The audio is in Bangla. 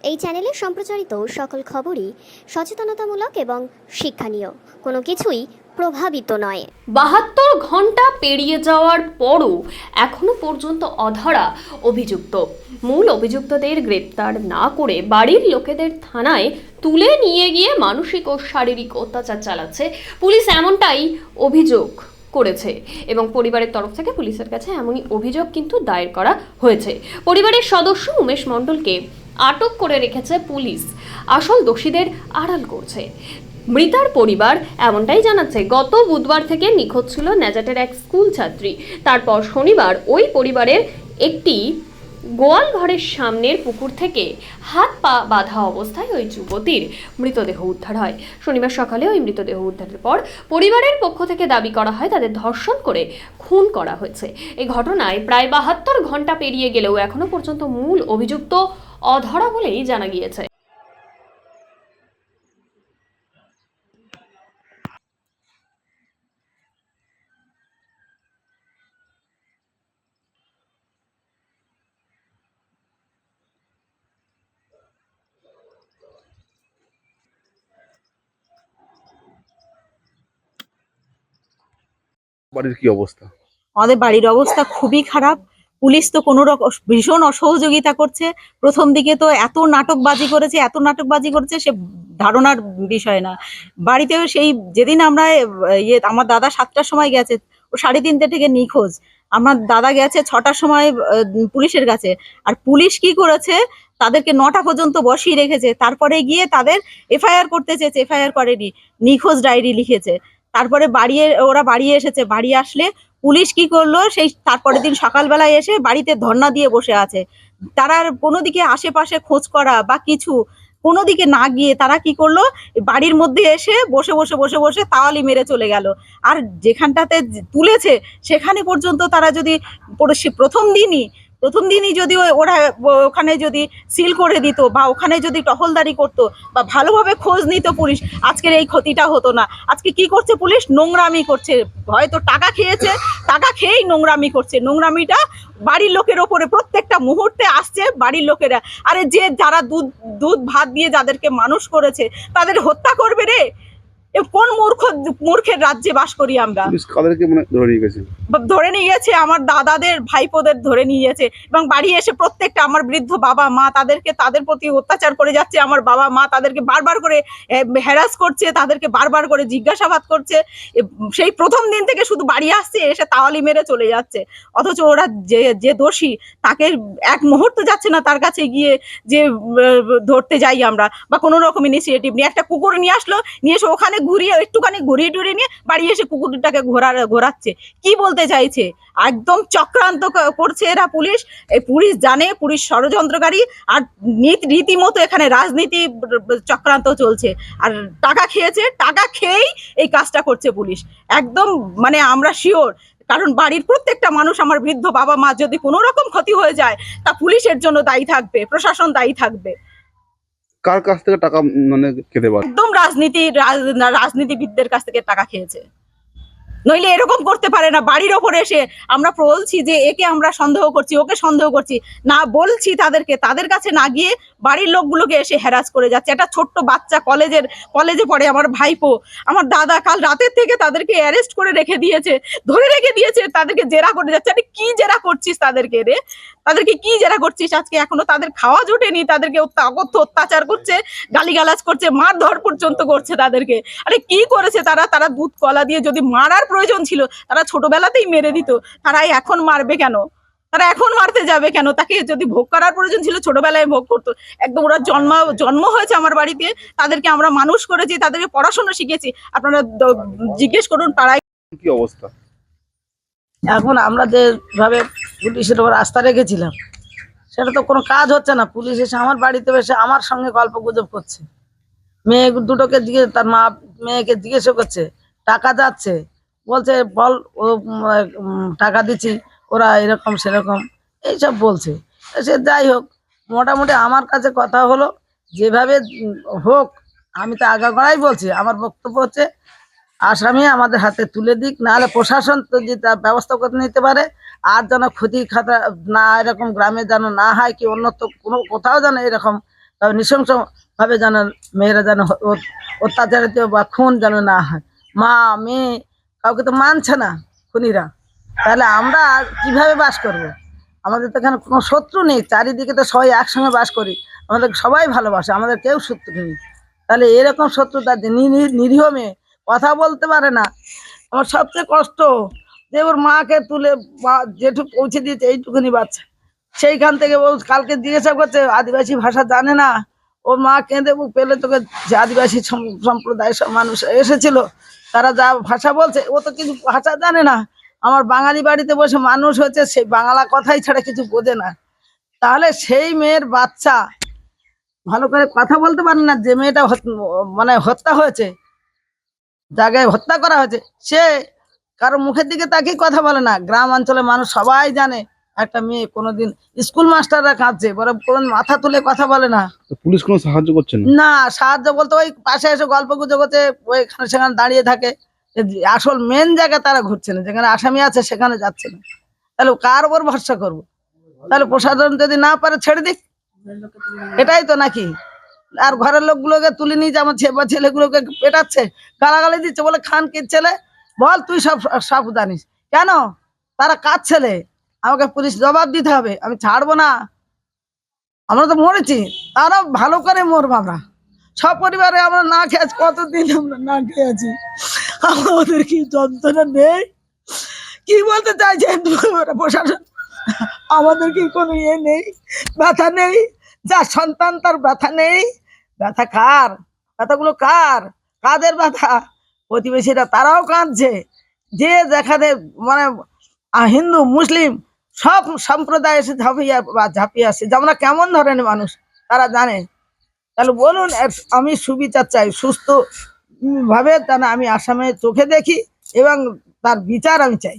এই চ্যানেলে সম্প্রচারিত সকল খবরই সচেতনতামূলক এবং শিক্ষণীয়, কোনো কিছুই প্রভাবিত নয়। 72 ঘন্টা পেরিয়ে যাওয়ার পরও এখনো পর্যন্ত অধরা অভিযুক্ত। মূল অভিযুক্তদের গ্রেপ্তার না করে বাড়ির লোকেদের থানায় তুলে নিয়ে গিয়ে মানসিক ও শারীরিক অত্যাচার চালাচ্ছে পুলিশ, এমনটাই অভিযোগ করেছে এবং পরিবারের তরফ থেকে পুলিশের কাছে এমনই অভিযোগ কিন্তু দায়ের করা হয়েছে। পরিবারের সদস্য উমেশ মণ্ডলকে আটক করে রেখেছে পুলিশ, আসল দোষীদের আড়াল করছে। মৃতার পরিবার এমনটাই জানাচ্ছে, গত বুধবার থেকে নিখোঁজ ছিল ন্যাজাটের এক স্কুল ছাত্রী। তারপর শনিবার ওই পরিবারের একটি গোয়াল ঘরের সামনের পুকুর থেকে হাত পা বাঁধা অবস্থায় ওই যুবতীর মৃতদেহ উদ্ধার হয়। শনিবার সকালে ওই মৃতদেহ উদ্ধারের পর পরিবারের পক্ষ থেকে দাবি করা হয় তাদের ধর্ষণ করে খুন করা হয়েছে। এই ঘটনায় প্রায় 72 ঘন্টা পেরিয়ে গেলেও এখনো পর্যন্ত মূল অভিযুক্ত অধরা বলেই জানা গিয়েছে। বাড়ির কি অবস্থা? আমাদের বাড়ির অবস্থা খুবই খারাপ। পুলিশ তো কোনো রকম ভীষণ অসহযোগিতা করছে। প্রথম দিকে তো এত নাটকবাজি করেছে সে ধারণার বিষয় না। বাড়িতেও সেই যেদিন আমরা আমার দাদা 7টার সময় গেছে, ও 3:30 থেকে নিখোঁজ। আমার দাদা গেছে 6টার সময় পুলিশের কাছে। আর পুলিশ কি করেছে, তাদেরকে 9টা পর্যন্ত বসিয়ে রেখেছে। তারপরে গিয়ে তাদের এফআইআর করতে চেয়েছে, এফআইআর করেনি, নিখোঁজ ডায়েরি লিখেছে। তারপরে ওরা বাড়ি এসেছে। বাড়ি আসলে পুলিশ কি করলো, সেই তারপরের দিন সকালবেলায় এসে বাড়িতে ধর্ণা দিয়ে বসে আছে। তারা কোনো দিকে আশেপাশে খোঁজ করা বা কিছু কোনো দিকে না গিয়ে তারা কি করলো, বাড়ির মধ্যে এসে বসে তাওয়ালি মেরে চলে গেল। আর যেখানটাতে তুলেছে সেখানে পর্যন্ত তারা যদি প্রথম দিনই যদি ওরা ওখানে যদি সিল করে দিত বা ওখানে যদি টহলদারি করতো বা ভালোভাবে খোঁজ নিত পুলিশ, আজকের এই ক্ষতিটা হতো না। আজকে কি করছে পুলিশ? নোংরামি করছে। হয়তো টাকা খেয়েছে, টাকা খেয়েই নোংরামি করছে। নোংরামিটা বাড়ির লোকের ওপরে প্রত্যেকটা মুহূর্তে আসছে বাড়ির লোকেরা। আরে যারা দুধ ভাত দিয়ে যাদেরকে মানুষ করেছে তাদের হত্যা করবে রে? কোন মূর্খের রাজ্যে বাস করি আমরা? পুলিশ কাদেরকে ধরে নিয়ে গেছে আমার দাদাদের ভাইপোদের ধরে নিয়ে গেছে এবং বাড়ি এসে প্রত্যেকটা আমার বৃদ্ধ বাবা মা তাদের প্রতি অত্যাচার করে যাচ্ছে। আমার বাবা মা তাদেরকে বারবার করে হ্যারাস করছে, তাদেরকে বারবার করে জিজ্ঞাসাবাদ করছে। সেই প্রথম দিন থেকে শুধু বাড়ি আসছে, এসে তাওয়ালি মেরে চলে যাচ্ছে। অথচ ওরা যে দোষী তাকে এক মুহূর্ত যাচ্ছে না তার কাছে গিয়ে যে ধরতে যাই আমরা বা কোনো রকম ইনিশিয়েটিভ নিয়ে। একটা কুকুর নিয়ে আসলো, নিয়ে এসে ওখানে একটুখানি ঘুরিয়ে টুরিয়ে নিয়ে বাড়ি এসে কুকুরটাকে ঘোরাচ্ছে। কি বলতে চাইছে? একদম চক্রান্ত করছে এরা পুলিশ। এই পুলিশ জানে পুলিশ ষড়যন্ত্রকারী। আর রীতিমতো এখানে রাজনীতি চক্রান্ত চলছে। আর টাকা খেয়েছে, টাকা খেয়েই এই কাজটা করছে পুলিশ। একদম মানে আমরা শিওর, কারণ বাড়ির প্রত্যেকটা মানুষ, আমার বৃদ্ধ বাবা মা যদি কোনো রকম ক্ষতি হয়ে যায় তা পুলিশের জন্য দায়ী থাকবে, প্রশাসন দায়ী থাকবে। কার কাছ থেকে টাকা খেতে পারে? একদম রাজনীতিবিদদের কাছ থেকে টাকা খেয়েছে, নইলে এরকম করতে পারে না। বাড়ির ওপরে এসে আমরা বলছি যে একে আমরা সন্দেহ করছি, ওকে সন্দেহ করছি না, বলছি তাদের কাছে না গিয়ে বাড়ির লোকগুলোকে এসে হ্যারাস করে যাচ্ছে। একটা ছোট্ট বাচ্চা কলেজে পড়ে আমার ভাইপো, আমার দাদা কাল রাতের থেকে তাদেরকে অ্যারেস্ট করে ধরে রেখে দিয়েছে, তাদেরকে জেরা করে যাচ্ছে। আরে কি জেরা করছিস তাদেরকে রে? তাদেরকে কি জেরা করছিস? আজকে এখনো তাদের খাওয়া জোটেনি, তাদেরকে অত্যাচার করছে, গালিগালাজ করছে, মারধর পর্যন্ত করছে তাদেরকে। আরে কি করেছে তারা দুধ কলা দিয়ে যদি মারার প্রয়োজন ছিল তারা ছোটবেলাতেই মেরে দিত। তারা এখন মারবে কেন? তারা এখন মারতে যাবে কেন? তাকে যদি ভোগ করার প্রয়োজন ছিল ছোটবেলায় ভোগ করতো। একদম ওরা জন্ম হয়েছে আমার বাড়িতে, তাদেরকে আমরা মানুষ করেছি, তাদেরকে পড়াশোনা শিখেছি। আপনারা জিজ্ঞেস করুন পাড়ায় কি অবস্থা। এখন আমরা যেভাবে পুলিশের উপর আস্থা রেখেছিলাম সেটা তো কোনো কাজ হচ্ছে না। পুলিশ এসে আমার বাড়িতে এসে আমার সঙ্গে গল্প গুজব করছে। মেয়ে দুটোকে তার মেয়েকে জিজ্ঞেস করছে, টাকা যাচ্ছে, বলছে বল ও টাকা দিচ্ছি, ওরা এরকম সেরকম এইসব বলছে। সে যাই হোক, মোটামুটি আমার কাছে কথা হলো যেভাবে হোক, আমি তো আগাগোড়াই বলছি, আমার বক্তব্য হচ্ছে আসামি আমাদের হাতে তুলে দিক, নাহলে প্রশাসন তো যে তার ব্যবস্থা করে নিতে পারে। আর যেন ক্ষতি খাতা না এরকম গ্রামে যেন না হয়, কি অন্য তো কোনো কোথাও যেন এরকম তবে নৃশংস ভাবে যেন মেয়েরা যেন অত্যাচারিত বা খুন যেন না হয়। মা মেয়ে কাউকে তো মানছে না খুনিরা, তাহলে আমরা কিভাবে বাস করব? আমাদের তো এখানে কোনো শত্রু নেই, চারিদিকে তো সবাই একসঙ্গে বাস করি, আমাদের সবাই ভালোবাসে, আমাদের কেউ শত্রু নেই। তাহলে এরকম শত্রুতা যে নিরীহ মেয়ে কথা বলতে পারে না। আমার সবচেয়ে কষ্ট যে ওর মাকে তুলে যেটুকু পৌঁছে দিয়েছে এইটুকুনি বাচ্চা, সেইখান থেকে ও কালকে জিজ্ঞাসা করছে আদিবাসী ভাষা জানে না, ওর মা কেঁদে বুক পেলে তোকে যে আদিবাসী সম্প্রদায়ের সব মানুষ এসেছিল তারা যা ভাষা বলছে, ও তো কিছু ভাষা জানে না। আমার বাঙালি বাড়িতে বসে মানুষ হচ্ছে, সেই বাংলা কথাই ছাড়া কিছু বোঝে না। তাহলে সেই মেয়ের বাচ্চা ভালো করে কথা বলতে পারে না, যে মেয়েটা মানে হত্যা হয়েছে, জায়গায় হত্যা করা হয়েছে, সে কারো মুখের দিকে তাকিয়ে কথা বলে না। গ্রাম অঞ্চলের মানুষ সবাই জানে একটা মেয়ে কোনোদিন, স্কুল মাস্টাররা কাঁদছে, বরং কোনো মাথা তুলে কথা বলে না। তো পুলিশ কোনো সাহায্য করছে না? না, সাহায্য বলতে ওই পাশে এসে গল্প গুজব করছে, ওইখানে সেখানে দাঁড়িয়ে থাকে। আসল মেন জায়গায় তারা ঘুরছে না, যেখানে আসামি আছে সেখানে যাচ্ছে না। তাহলে কার উপর ভরসা করবো? তাহলে প্রশাসন যদি না পারে ছেড়ে দিক, এটাই তো নাকি? আর ঘরের লোকগুলোকে তুলে নিয়ে যে আমার ছেলেগুলোকে পেটাচ্ছে, গালাগালি দিচ্ছে, বলে খান কি ছেলে, বল তুই সব সব জানিস কেন? তারা কার ছেলে? আমাকে পুলিশ জবাব দিতে হবে, আমি ছাড়বো না। আমরা তো মরেছি, তারা ভালো করে মরবো। আমরা সব পরিবারে আমরা না খেয়ে আছি, কতদিন আমরা না খেয়ে আছি, আমাদের কি যন্ত্রণা নেই? কি বলতে চাইছে প্রশাসন? আমাদের কি কোনো ইয়ে নেই, ব্যথা নেই? যার সন্তান তার ব্যথা নেই? ব্যথা কার? ব্যথাগুলো কার? কাদের ব্যথা? প্রতিবেশীরা তারাও কাঁদছে, যে যেখানে মানে হিন্দু মুসলিম সব সম্প্রদায় এসে ঝাঁপিয়ে আসছে, যে আমরা কেমন ধরনের মানুষ তারা জানে। তাহলে বলুন, আমি সুবিচার চাই, সুস্থ ভাবে যেন আমি আসামে চোখে দেখি এবং তার বিচার আমি চাই।